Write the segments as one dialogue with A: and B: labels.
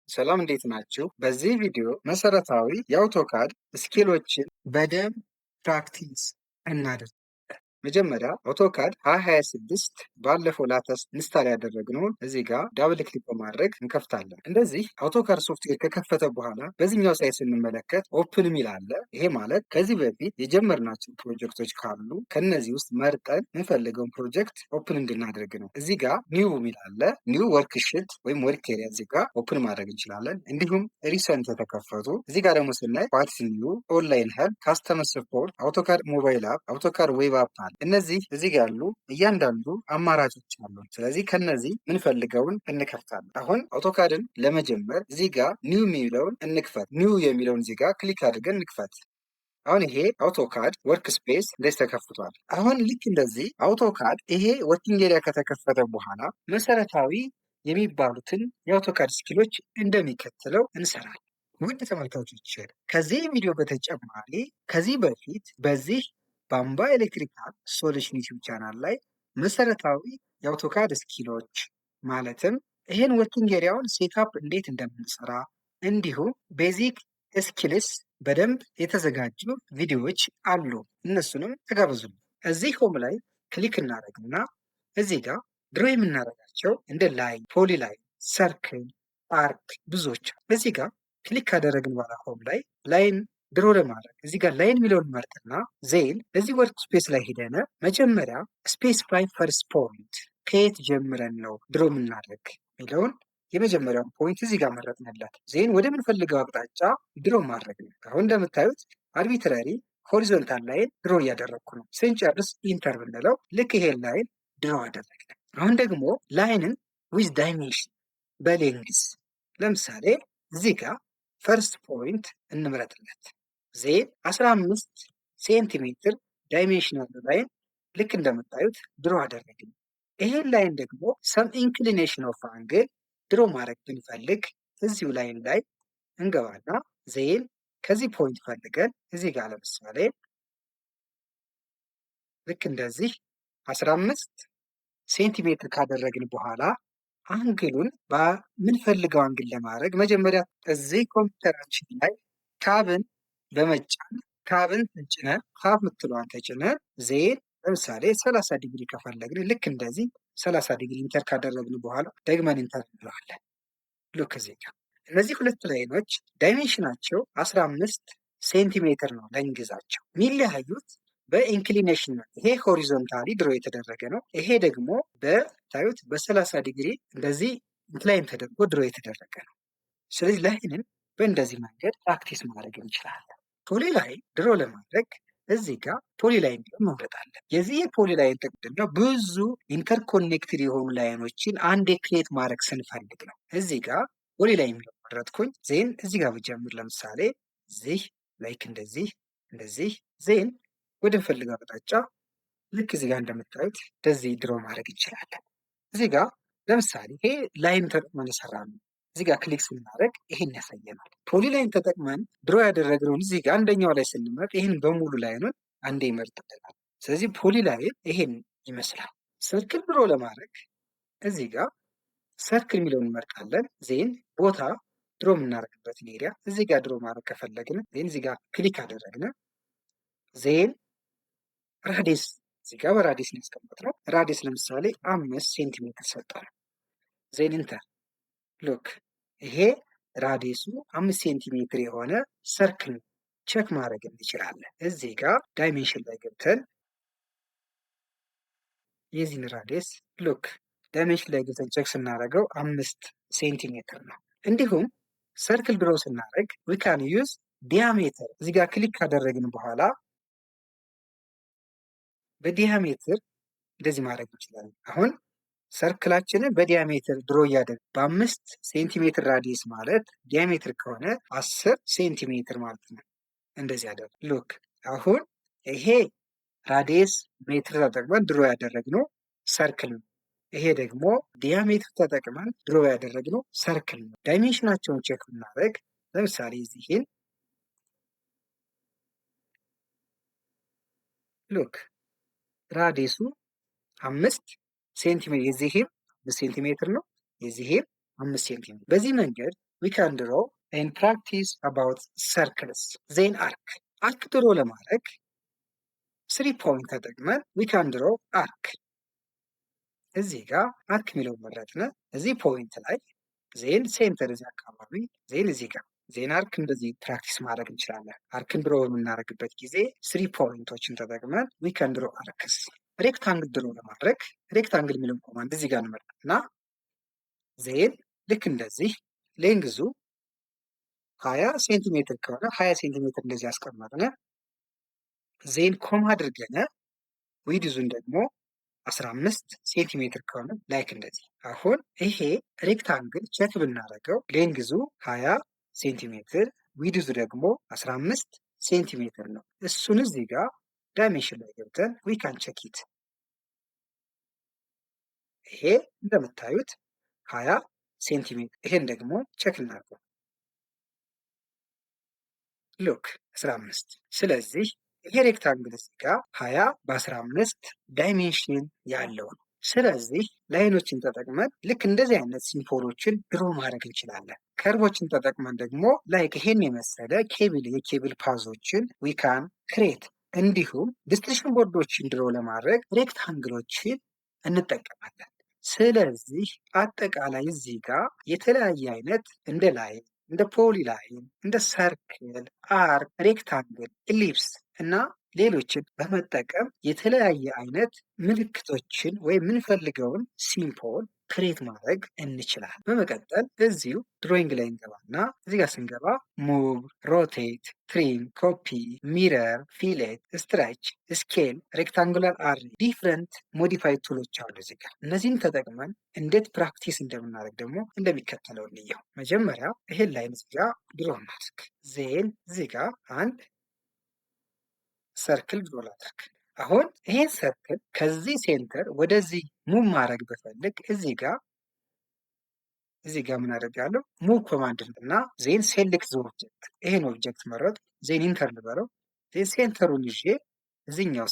A: ሰላም እንዴት ናችሁ? በዚህ ቪዲዮ መሰረታዊ የአውቶካድ ስኪሎችን በደንብ ፕራክቲስ እናድርግ። መጀመሪያ አውቶካድ 2026 ባለፈው ላተስት ኢንስታል ያደረግነውን እዚህ ጋር ዳብል ክሊክ በማድረግ እንከፍታለን። እንደዚህ አውቶካድ ሶፍትዌር ከከፈተ በኋላ በዚህኛው ሳይት ስንመለከት ኦፕን ሚል አለ። ይሄ ማለት ከዚህ በፊት የጀመርናቸው ፕሮጀክቶች ካሉ ከነዚህ ውስጥ መርጠን የምንፈልገውን ፕሮጀክት ኦፕን እንድናደርግ ነው። እዚህ ጋር ኒው ሚል አለ። ኒው ወርክሽት ወይም ወርክ ኤሪያ እዚህ ጋር ኦፕን ማድረግ እንችላለን። እንዲሁም ሪሰንት የተከፈቱ እዚህ ጋር ደግሞ ስናይ ፓርት ኒው፣ ኦንላይን ሄልፕ፣ ካስተመር ሰፖርት፣ አውቶካድ ሞባይል አፕ፣ አውቶካድ ዌብ አፕ አለ። እነዚህ እዚህ ጋር ያሉ እያንዳንዱ አማራጮች አሉ። ስለዚህ ከነዚህ ምንፈልገውን እንከፍታለን። አሁን አውቶካድን ለመጀመር እዚህ ጋር ኒው የሚለውን እንክፈት። ኒው የሚለውን እዚህ ጋር ክሊክ አድርገን እንክፈት። አሁን ይሄ አውቶካድ ወርክ ስፔስ እንደዚህ ተከፍቷል። አሁን ልክ እንደዚህ አውቶካድ ይሄ ወርኪንግ ኤሪያ ከተከፈተ በኋላ መሰረታዊ የሚባሉትን የአውቶካድ ስኪሎች እንደሚከተለው እንሰራለን። ውድ ተመልካቾች ከዚህ ቪዲዮ በተጨማሪ ከዚህ በፊት በዚህ በአምባ ኤሌክትሪካል ሶሉሽን ዩቲዩብ ቻናል ላይ መሰረታዊ የአውቶካድ ስኪሎች ማለትም ይህን ወርኪንግ ኤሪያውን ሴትአፕ እንዴት እንደምንሰራ እንዲሁም ቤዚክ ስኪልስ በደንብ የተዘጋጁ ቪዲዮዎች አሉ። እነሱንም ተጋብዙ። እዚህ ሆም ላይ ክሊክ እናደርግና እዚህ ጋር ድሮ የምናደርጋቸው እንደ ላይን፣ ፖሊ ላይን፣ ሰርክል፣ አርክ ብዙዎች እዚህ ጋር ክሊክ ካደረግን በኋላ ሆም ላይ ላይን ድሮ ለማድረግ እዚህ ጋር ላይን የሚለውን መርጥና ዜን እዚህ ወርክ ስፔስ ላይ ሄደን መጀመሪያ ስፔሲፋይ ፈርስት ፖይንት ከየት ጀምረን ነው ድሮ የምናደርግ የሚለውን የመጀመሪያውን ፖይንት እዚህ ጋር መረጥንለት። ዜን ወደ ምንፈልገው አቅጣጫ ድሮ ማድረግ ነው። አሁን እንደምታዩት አርቢትራሪ ሆሪዞንታል ላይን ድሮ እያደረግኩ ነው። ስንጨርስ ኢንተር ብንለው ልክ ይሄን ላይን ድሮ አደረግን። አሁን ደግሞ ላይንን ዊዝ ዳይሜንሽን በሌንግዝ ለምሳሌ እዚህ ጋር ፈርስት ፖይንት እንምረጥለት። ዜን 15 ሴንቲሜትር ዳይሜንሽናል ላይን ልክ እንደምታዩት ድሮ አደረግን። ይሄን ላይን ደግሞ ሰም ኢንክሊኔሽን ኦፍ አንግል ድሮ ማድረግ ብንፈልግ እዚሁ ላይን ላይ እንገባና ዜን ከዚህ ፖይንት ፈልገን እዚህ ጋር ለምሳሌ ልክ እንደዚህ 15 ሴንቲሜትር ካደረግን በኋላ አንግሉን በምንፈልገው አንግል ለማድረግ መጀመሪያ እዚህ ኮምፒውተራችን ላይ ካብን በመጫን ካብን ተጭነን ካብ ምትለዋን ተጭነን ዜን ለምሳሌ 30 ዲግሪ ከፈለግን ልክ እንደዚህ 30 ዲግሪ ኢንተር ካደረግን በኋላ ደግመን ኢንተር እንለዋለን። ልክ እዚህ ጋር እነዚህ ሁለት ላይኖች ዳይሜንሽናቸው 15 ሴንቲሜትር ነው ለንግዛቸው። የሚለያዩት በኢንክሊኔሽን ነው። ይሄ ሆሪዞንታሊ ድሮ የተደረገ ነው። ይሄ ደግሞ በታዩት በ30 ዲግሪ እንደዚህ ኢንክላይን ተደርጎ ድሮ የተደረገ ነው። ስለዚህ ላይንን በእንደዚህ መንገድ ፕራክቲስ ማድረግ እንችላለን። ፖሊ ላይን ድሮ ለማድረግ እዚህ ጋር ፖሊ ላይን መምረጥ አለ። የዚህ የፖሊ ላይን ጥቅም ነው ብዙ ኢንተርኮኔክትድ የሆኑ ላይኖችን አንዴ ክሬት ማድረግ ስንፈልግ ነው። እዚህ ጋር ፖሊ ላይን መረጥኩኝ። ዜን እዚህ ጋር ብጀምር ለምሳሌ እዚህ ላይክ እንደዚህ እንደዚህ ዜን ወደ ምፈልገው አቅጣጫ ልክ እዚህ ጋር እንደምታዩት እንደዚህ ድሮ ማድረግ እንችላለን። እዚህ ጋር ለምሳሌ ይሄ ላይን ተጠቅመን የሰራ ነው። እዚህ ጋር ክሊክ ስናደርግ ይሄን ያሳየናል። ፖሊ ላይን ተጠቅመን ድሮ ያደረግነውን እዚህ ጋር አንደኛው ላይ ስንመርጥ ይህን በሙሉ ላይኑን አንዴ ይመርጥልናል። ስለዚህ ፖሊ ላይን ይሄን ይመስላል። ሰርክል ድሮ ለማድረግ እዚህ ጋር ሰርክል የሚለውን እንመርጣለን። ዜን ቦታ ድሮ የምናደርግበትን ኤሪያ እዚህ ጋር ድሮ ማድረግ ከፈለግን ዜን እዚህ ጋር ክሊክ አደረግን። ዜን ራዲየስ እዚህ ጋር በራዲየስ ነው ያስቀመጥነው። ራዲየስ ለምሳሌ 5 ሴንቲሜትር ሰጠን። ዜን ኢንተር ሉክ ይሄ ራዲየሱ 5 ሴንቲሜትር የሆነ ሰርክል ቼክ ማድረግ እንችላለን። እዚህ ጋር ዳይሜንሽን ላይ ገብተን የዚህን ራዲየስ ሉክ ዳይሜንሽን ላይ ገብተን ቼክ ስናደርገው 5 ሴንቲሜትር ነው። እንዲሁም ሰርክል ድሮ ስናደርግ ዊ ካን ዩዝ ዲያሜትር እዚህ ጋር ክሊክ ካደረግን በኋላ በዲያሜትር እንደዚህ ማድረግ እንችላለን። አሁን ሰርክላችንን በዲያሜትር ድሮ እያደረግ በ5 ሴንቲሜትር ራዲየስ ማለት ዲያሜትር ከሆነ 10 ሴንቲሜትር ማለት ነው። እንደዚህ ያደርግ ሉክ አሁን ይሄ ራዲየስ ሜትር ተጠቅመን ድሮ ያደረግነው ሰርክል ነው። ይሄ ደግሞ ዲያሜትር ተጠቅመን ድሮ ያደረግነው ሰርክል ነው። ዳይሜንሽናቸውን ቼክ ብናደርግ ለምሳሌ እዚህን ሉክ ራዲየሱ 5 ሴንቲሜትር የዚህም 5 ሴንቲሜትር ነው፣ የዚህም 5 ሴንቲሜትር። በዚህ መንገድ we can draw and practice about circles. then አርክ ድሮ ለማድረግ 3 ፖይንት ተጠቅመን we can draw arc። እዚህ ጋር አርክ የሚለውን መረጥን። እዚህ ፖይንት ላይ ዜን ሴንተር እዚህ አካባቢ ዜን እዚህ ጋር ዜን አርክ እንደዚህ ፕራክቲስ ማድረግ እንችላለን። አርክን ድሮ በምናደርግበት ጊዜ 3 ፖይንቶችን ተጠቅመን we can draw arcs። ሬክታንግል ድሮ ለማድረግ ሬክታንግል የሚለውን ኮማንድ እዚህ ጋር እንመርጥና ዜን ልክ እንደዚህ ሌንግዙ 20 ሴንቲሜትር ከሆነ 20 ሴንቲሜትር እንደዚህ ያስቀመጥን። ዜን ኮማ አድርገን ዊድዙን ደግሞ 15 ሴንቲሜትር ከሆነ ላይክ እንደዚህ። አሁን ይሄ ሬክታንግል ቼክ ብናደርገው ሌንግዙ 20 ሴንቲሜትር ዊድዙ ደግሞ 15 ሴንቲሜትር ነው። እሱን እዚህ ጋር ዳይሜንሽን ላይ ገብተን ዊ ካን ቼክ ኢት። ይሄ እንደምታዩት 20 ሴንቲሜትር። ይሄን ደግሞ ቼክ እናድርገው። ሉክ 15። ስለዚህ ይሄ ሬክታንግል እዚህ ጋር 20 በ15 ዳይሜንሽን ያለው ነው። ስለዚህ ላይኖችን ተጠቅመን ልክ እንደዚህ አይነት ሲምቦሎችን ድሮ ማድረግ እንችላለን። ከርቦችን ተጠቅመን ደግሞ ላይክ ይሄን የመሰለ የኬብል ፓዞችን ዊ ካን ክሬት። እንዲሁም ዲስትሪሽን ቦርዶችን ድሮ ለማድረግ ሬክታንግሎችን እንጠቀማለን። ስለዚህ አጠቃላይ እዚህ ጋር የተለያየ አይነት እንደ ላይን፣ እንደ ፖሊ ላይን፣ እንደ ሰርክል፣ አርክ፣ ሬክታንግል፣ ኢሊፕስ እና ሌሎችን በመጠቀም የተለያየ አይነት ምልክቶችን ወይም የምንፈልገውን ሲምቦል ክሬት ማድረግ እንችላለን። በመቀጠል እዚሁ ድሮይንግ ላይ እንገባና እዚህ ጋር ስንገባ ሙቭ፣ ሮቴት፣ ትሪም፣ ኮፒ፣ ሚረር፣ ፊሌት፣ ስትራች፣ ስኬል፣ ሬክታንጉላር አሬ ዲፍረንት ሞዲፋይ ቱሎች አሉ እዚህ ጋር። እነዚህን ተጠቅመን እንዴት ፕራክቲስ እንደምናደርግ ደግሞ እንደሚከተለው እንየው። መጀመሪያ ይሄን ላይን እዚህ ጋር ድሮ እናድርግ። ዜን እዚህ ጋር አንድ ሰርክል ድሮ ላድርግ። አሁን ይሄን ሰርክል ከዚህ ሴንተር ወደዚህ ሙቭ ማድረግ ብፈልግ እዚህ ጋር ምን አደርጋለሁ? ሙቭ ኮማንድ እና ዜን ሴሌክት ዘ ኦብጀክት። ይሄን ኦብጀክት መረጥ፣ ዜን ኢንተር ልበለው። ዜን ሴንተሩን ይዤ እዚህኛው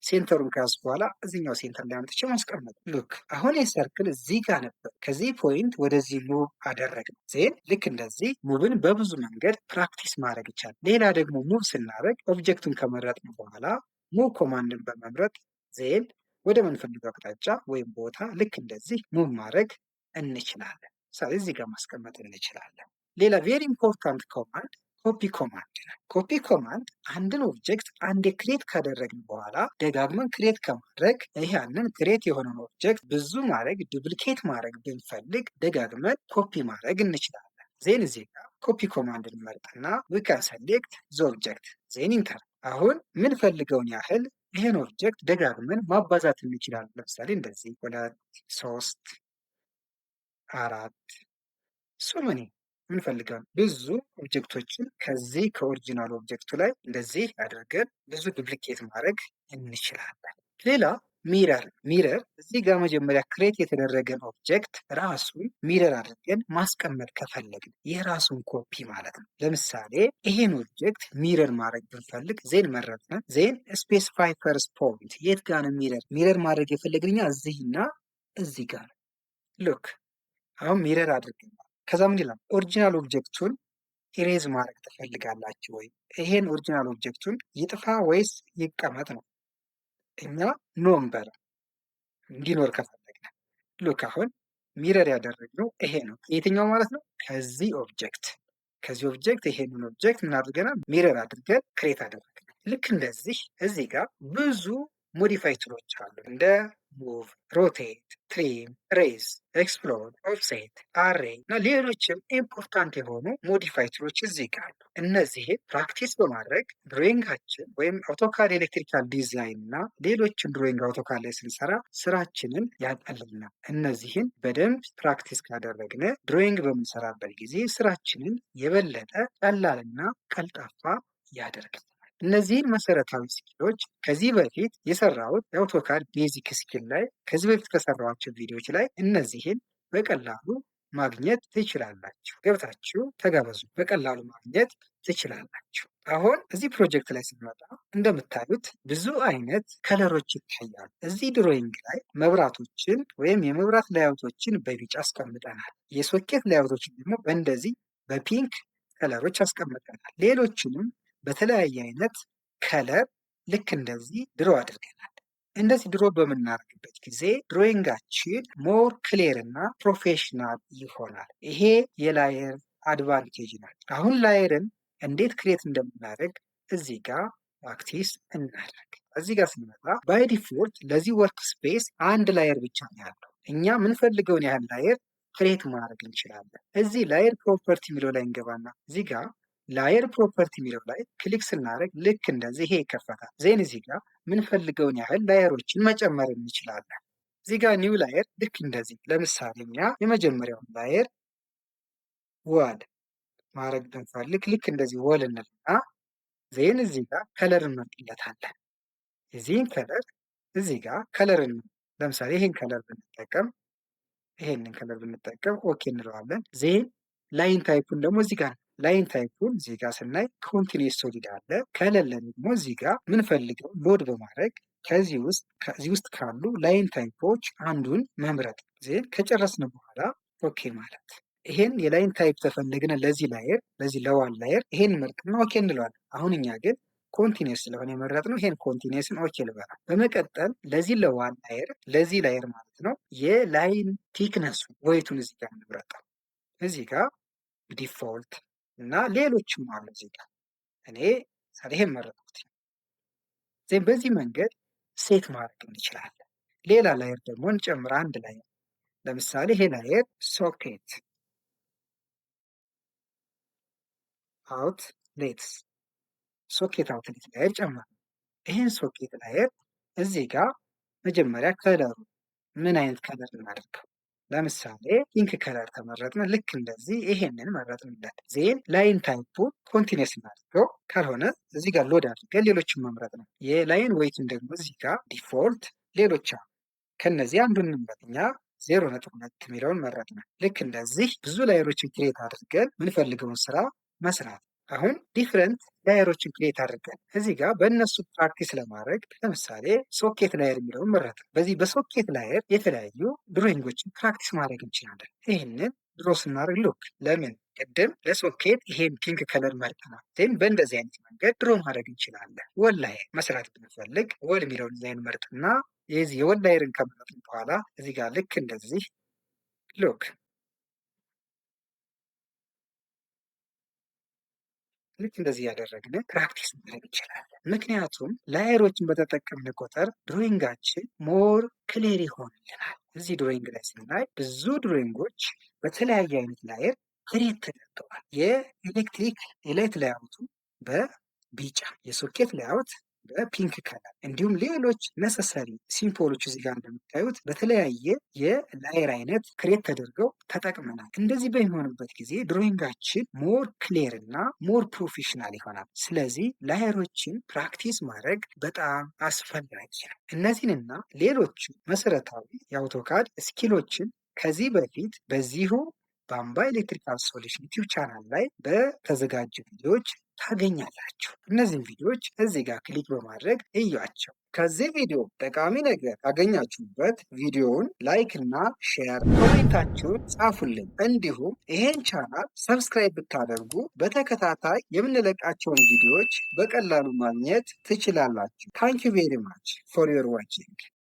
A: ሴንተሩን ከያዝ በኋላ እዚህኛው ሴንተር ላይ አምጥቼ ማስቀመጥ። ሉክ አሁን የሰርክል እዚህ ጋር ነበር። ከዚህ ፖይንት ወደዚህ ሙቭ አደረግን። ዜን ልክ እንደዚህ ሙቭን በብዙ መንገድ ፕራክቲስ ማድረግ ይቻላል። ሌላ ደግሞ ሙቭ ስናደርግ ኦብጀክቱን ከመረጥን በኋላ ሙቭ ኮማንድን በመምረጥ ዜን ወደ ምንፈልገው አቅጣጫ ወይም ቦታ ልክ እንደዚህ ሙቭ ማድረግ እንችላለን። ስለዚህ እዚህ ጋር ማስቀመጥ እንችላለን። ሌላ ቬሪ ኢምፖርታንት ኮማንድ ኮፒ ኮማንድ ነው። ኮፒ ኮማንድ አንድን ኦብጀክት አንዴ ክሬት ካደረግን በኋላ ደጋግመን ክሬት ከማድረግ ያንን ክሬት የሆነን ኦብጀክት ብዙ ማድረግ ዱፕሊኬት ማድረግ ብንፈልግ ደጋግመን ኮፒ ማድረግ እንችላለን። ዜን እዚህ ጋር ኮፒ ኮማንድ እንመርጥና ዊ ካን ሰሌክት ዘ ኦብጀክት ዜን ኢንተር። አሁን ምንፈልገውን ያህል ይህን ኦብጀክት ደጋግመን ማባዛት እንችላለን። ለምሳሌ እንደዚህ 2 3 4 ሶመኒ ምንፈልጋለን ብዙ ኦብጀክቶችን ከዚህ ከኦሪጂናል ኦብጀክቱ ላይ እንደዚህ አድርገን ብዙ ዱፕሊኬት ማድረግ እንችላለን። ሌላ ሚረር እዚህ ጋር መጀመሪያ ክሬት የተደረገን ኦብጀክት ራሱን ሚረር አድርገን ማስቀመጥ ከፈለግን የራሱን ኮፒ ማለት ነው። ለምሳሌ ይሄን ኦብጀክት ሚረር ማድረግ ብንፈልግ ዜን መረጥን። ዜን ስፔሲፋይ ፈርስት ፖይንት የት ጋር ነው ሚረር ማድረግ የፈለግንኛ እዚህና እዚህ ጋር ነው። ሉክ አሁን ሚረር አድርገን ከዛ ምን ይላል? ኦሪጂናል ኦብጀክቱን ኢሬዝ ማድረግ ትፈልጋላችሁ ወይ? ይሄን ኦሪጂናል ኦብጀክቱን ይጥፋ ወይስ ይቀመጥ ነው። እኛ ኖምበር እንዲኖር ከፈለግን ሉክ አሁን ሚረር ያደረግነው ይሄ ነው። የትኛው ማለት ነው? ከዚህ ኦብጀክት ይሄንን ኦብጀክት ምን አድርገናል? ሚረር አድርገን ክሬት አደረግን። ልክ እንደዚህ እዚህ ጋር ብዙ ሞዲፋይ ቱሎች አሉ እንደ ሙቭ፣ ሮቴት፣ ትሪም፣ ሬዝ፣ ኤክስፕሎድ፣ ኦፍሴት፣ አሬ እና ሌሎችም ኢምፖርታንት የሆኑ ሞዲፋይ ቱሎች እዚህ ጋር አሉ። እነዚህን ፕራክቲስ በማድረግ ድሮይንጋችን ወይም አውቶካድ ኤሌክትሪካል ዲዛይን እና ሌሎችን ድሮይንግ አውቶካድ ላይ ስንሰራ ስራችንን ያቀልልናል። እነዚህን በደንብ ፕራክቲስ ካደረግን ድሮይንግ በምንሰራበት ጊዜ ስራችንን የበለጠ ቀላልና ቀልጣፋ ያደርጋል። እነዚህን መሰረታዊ ስኪሎች ከዚህ በፊት የሰራሁት የአውቶካድ ቤዚክ ስኪል ላይ ከዚህ በፊት ከሰራኋቸው ቪዲዮዎች ላይ እነዚህን በቀላሉ ማግኘት ትችላላችሁ። ገብታችሁ ተጋበዙ፣ በቀላሉ ማግኘት ትችላላችሁ። አሁን እዚህ ፕሮጀክት ላይ ስንመጣ እንደምታዩት ብዙ አይነት ከለሮች ይታያሉ። እዚህ ድሮይንግ ላይ መብራቶችን ወይም የመብራት ላይአውቶችን በቢጫ አስቀምጠናል። የሶኬት ላይአውቶችን ደግሞ በእንደዚህ በፒንክ ከለሮች አስቀምጠናል። ሌሎችንም በተለያየ አይነት ከለር ልክ እንደዚህ ድሮ አድርገናል። እንደዚህ ድሮ በምናደርግበት ጊዜ ድሮይንጋችን ሞር ክሊር እና ፕሮፌሽናል ይሆናል። ይሄ የላየር አድቫንቴጅ ናት። አሁን ላየርን እንዴት ክሬት እንደምናደርግ እዚህ ጋር ፕራክቲስ እናደርግ። እዚህ ጋር ስንመጣ ባይ ዲፎልት ለዚህ ወርክ ስፔስ አንድ ላየር ብቻ ነው ያለው። እኛ የምንፈልገውን ያህል ላየር ክሬት ማድረግ እንችላለን። እዚህ ላየር ፕሮፐርቲ የሚለው ላይ እንገባና እዚህ ጋር ላየር ፕሮፐርቲ የሚለው ላይ ክሊክ ስናደርግ ልክ እንደዚህ ይሄ ይከፈታል። ዜን እዚህ ጋር የምንፈልገውን ያህል ላየሮችን መጨመር እንችላለን። እዚህ ጋር ኒው ላየር ልክ እንደዚህ ለምሳሌ እኛ የመጀመሪያውን ላየር ዋል ማድረግ ብንፈልግ ልክ እንደዚህ ወል እንልና ዜን እዚህ ጋር ከለር እንመርጥለታለን። የዚህን ከለር እዚህ ጋር ከለር ለምሳሌ ይሄን ከለር ብንጠቀም ይሄንን ከለር ብንጠቀም ኦኬ እንለዋለን። ዜን ላይን ታይፑን ደግሞ እዚህ ጋር ላይን ታይፑን እዚህ ጋር ስናይ ኮንቲኒየስ ሶሊድ አለ። ከሌለን ደግሞ እዚህ ጋር ምንፈልገው ሎድ በማድረግ ከዚህ ውስጥ ካሉ ላይን ታይፖች አንዱን መምረጥ። ዜን ከጨረስን በኋላ ኦኬ ማለት ይሄን የላይን ታይፕ ተፈለግን ለዚህ ላየር ለዚህ ለዋል ላየር ይሄን መርጥና ኦኬ እንለዋለን። አሁን እኛ ግን ኮንቲኒየስ ስለሆነ የመረጥነው ይሄን ኮንቲኒየስን ኦኬ ልበላ። በመቀጠል ለዚህ ለዋል ላየር ለዚህ ላየር ማለት ነው የላይን ቲክነሱ ወይቱን እዚህ ጋር እንምረጠው። እዚህ ጋር ዲፎልት እና ሌሎችም አሉ እዚህ ጋር እኔ ይሄን መረጥኩት። ዜን በዚህ መንገድ ሴት ማድረግ እንችላለን። ሌላ ላየር ደግሞ እንጨምር። አንድ ላየር ለምሳሌ ይሄ ላየር ሶኬት አውትሌትስ ሶኬት አውትሌት ላየር ጨምር። ይህን ሶኬት ላየር እዚህ ጋር መጀመሪያ ከለሩ ምን አይነት ከለር እናደርገው? ለምሳሌ ፒንክ ከለር ተመረጥን። ልክ እንደዚህ ይሄንን መረጥንለት። ዜን ላይን ታይፑ ኮንቲኒየስ እናድርገው። ካልሆነ እዚህ ጋር ሎድ አድርገን ሌሎችን መምረጥ ነው። የላይን ዌይቱን ደግሞ እዚህ ጋር ዲፎልት ሌሎች ከነዚህ አንዱን እንምረጥ። እኛ 0.2 የሚለውን መረጥን። ልክ እንደዚህ ብዙ ላየሮችን ክሬት አድርገን የምንፈልገውን ስራ መስራት። አሁን ዲፍረንት ላየሮችን ክሬት አድርገን እዚህ ጋር በእነሱ ፕራክቲስ ለማድረግ ለምሳሌ ሶኬት ላየር የሚለውን መረጥ። በዚህ በሶኬት ላየር የተለያዩ ድሮይንጎችን ፕራክቲስ ማድረግ እንችላለን። ይህንን ድሮ ስናደርግ ሉክ ለምን ቅድም ለሶኬት ይሄን ፒንክ ከለር መርጠናል። ዜን በእንደዚህ አይነት መንገድ ድሮ ማድረግ እንችላለን። ወል ላየር መስራት ብንፈልግ ወል የሚለውን ዲዛይን መርጥና የዚህ የወል ላየርን ከመረጥን በኋላ እዚህ ጋር ልክ እንደዚህ ሉክ ልክ እንደዚህ ያደረግን ፕራክቲስ ማድረግ እንችላለን። ምክንያቱም ላየሮችን በተጠቀምን ቁጥር ድሮይንጋችን ሞር ክሊር ይሆንልናል። እዚህ ድሮይንግ ላይ ስናይ ብዙ ድሮይንጎች በተለያየ አይነት ላየር ክሬት ተደርገዋል። የኤሌክትሪክ የላይት ላይአውቱ በቢጫ የሶኬት ላይአውት በፒንክ ከለር እንዲሁም ሌሎች ነሰሰሪ ሲምቦሎች እዚህ ጋር እንደምታዩት በተለያየ የላየር አይነት ክሬት ተደርገው ተጠቅመናል። እንደዚህ በሚሆንበት ጊዜ ድሮይንጋችን ሞር ክሊር እና ሞር ፕሮፌሽናል ይሆናል። ስለዚህ ላየሮችን ፕራክቲስ ማድረግ በጣም አስፈላጊ ነው። እነዚህንና ሌሎች መሰረታዊ የአውቶካድ ስኪሎችን ከዚህ በፊት በዚሁ በአምባ ኤሌክትሪካል ሶሉሽን ዩቲዩብ ቻናል ላይ በተዘጋጁ ቪዲዮዎች ታገኛላችሁ። እነዚህን ቪዲዮዎች እዚህ ጋር ክሊክ በማድረግ እዩዋቸው። ከዚህ ቪዲዮ ጠቃሚ ነገር ካገኛችሁበት ቪዲዮውን ላይክ እና ሼር፣ ኮሜንታችሁን ጻፉልን። እንዲሁም ይሄን ቻናል ሰብስክራይብ ብታደርጉ በተከታታይ የምንለቃቸውን ቪዲዮዎች በቀላሉ ማግኘት ትችላላችሁ። ታንክ ዩ ቬሪ ማች ፎር ዮር ዋቺንግ።